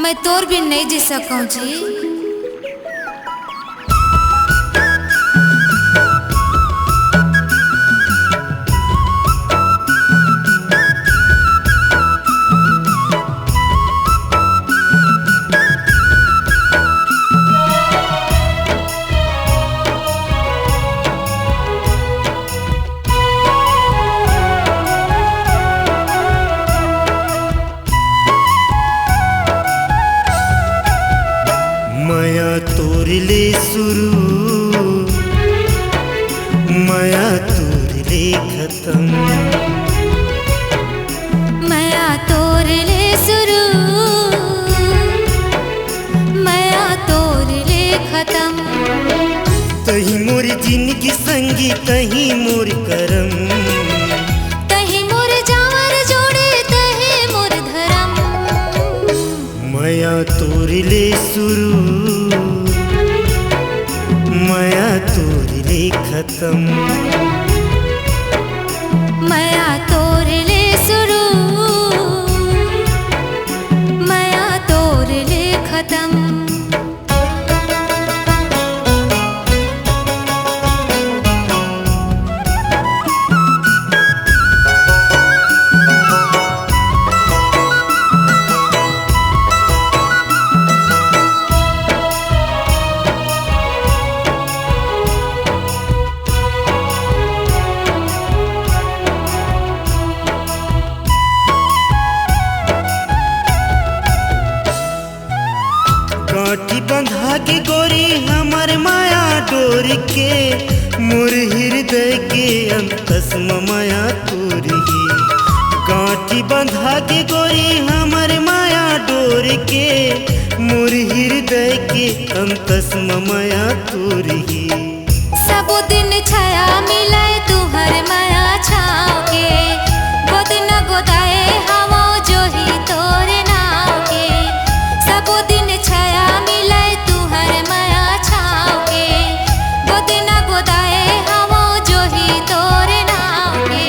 मैं तोर भी नहीं जी सकूं जी। माया तोरले शुरू, माया तोरले खत्म। माया तोरले शुरू, माया तोरले खत्म। तही मोर जिंदगी संगी तही मोर करम, तही मोर जावर जोड़े तही मोर धर्म। माया तोरले शुरू, माया तोरले खत्म। माया तोरले शुरू, माया तोरले खत्म। गांठी बंधा के गोरी हमर माया डोर के, मोर हृदय के अंतस माया तोरी। गांठी बंधा के गोरी हमर माया डोर के, मोर हृदय के अंतस माया तोरी। सब दिन छाया मिले तुहर माया छाव के, गोद न गोदाए हवा जो ही तोरे नाव के। सब दिन छाया मिले तुहर माया छाव के, गोद न गोदाए हवा जो ही तोरे नाव के।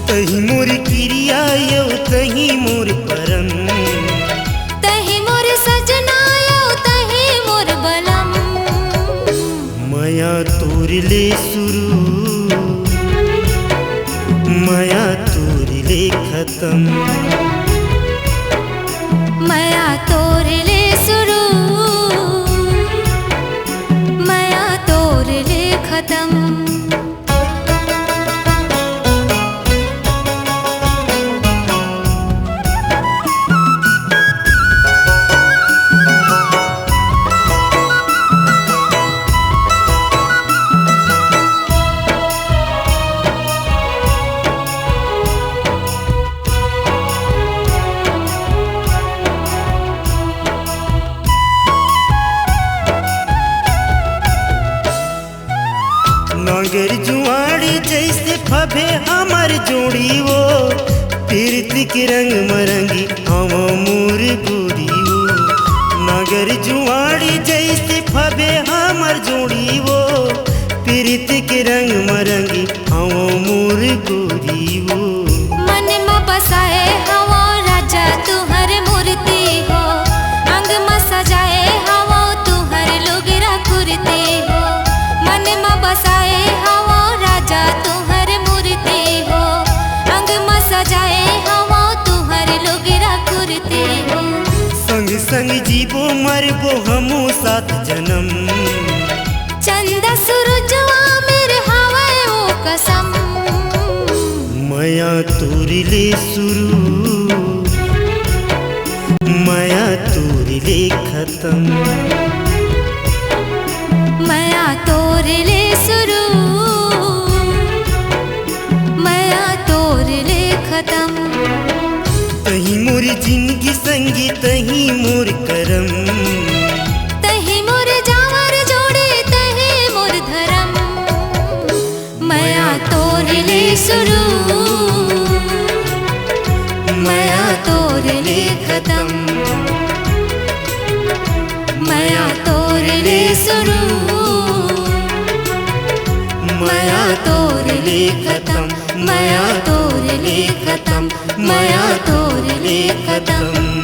तही मोर क्रिया यो तही मोर परम, तही मोर सजना यो तही मोर बलम। माया तोरले शुरू, माया तोरले खत्म। माया तोरले शुरू, माया तोरले खत्म। नागर जुआड़ी जैसे फबे हमर जोड़ी वो, पीरती के रंग मरंगी हवा मोर गोरी वो। नागर जुआड़ी जैसे फबे हमर जोड़ी वो, पीरती के रंग मरंगी हवा मोर गोरी वो। मन में बसाए हवा राजा तुहर मूर्ति हो, अंग में सजाए हवा तुहर लुगरा कुर्ती हो। मन में बसाए हवा राजा तुहर मूर्ति हो, अंग में सजाए हवा तुहर लुगरा कुर्ती हो। संग संग जीवो मरबो हमो सात जन्म, चंदा सूरजवा मेरे हवाए वो कसम। माया तोरले शुरू, माया तोरले खत्म। माया तोरले शुरू, माया तोरले खत्म। तही मोर जिंदगी संगी तही मोर करम, तही मोर जावर जोड़े तही मोर धर्म। माया तोरले शुरू, माया तोरले खत्म। माया तोरले शुरू, माया तोरले खत्म। माया तोरले खत्म, माया तोरले खत्म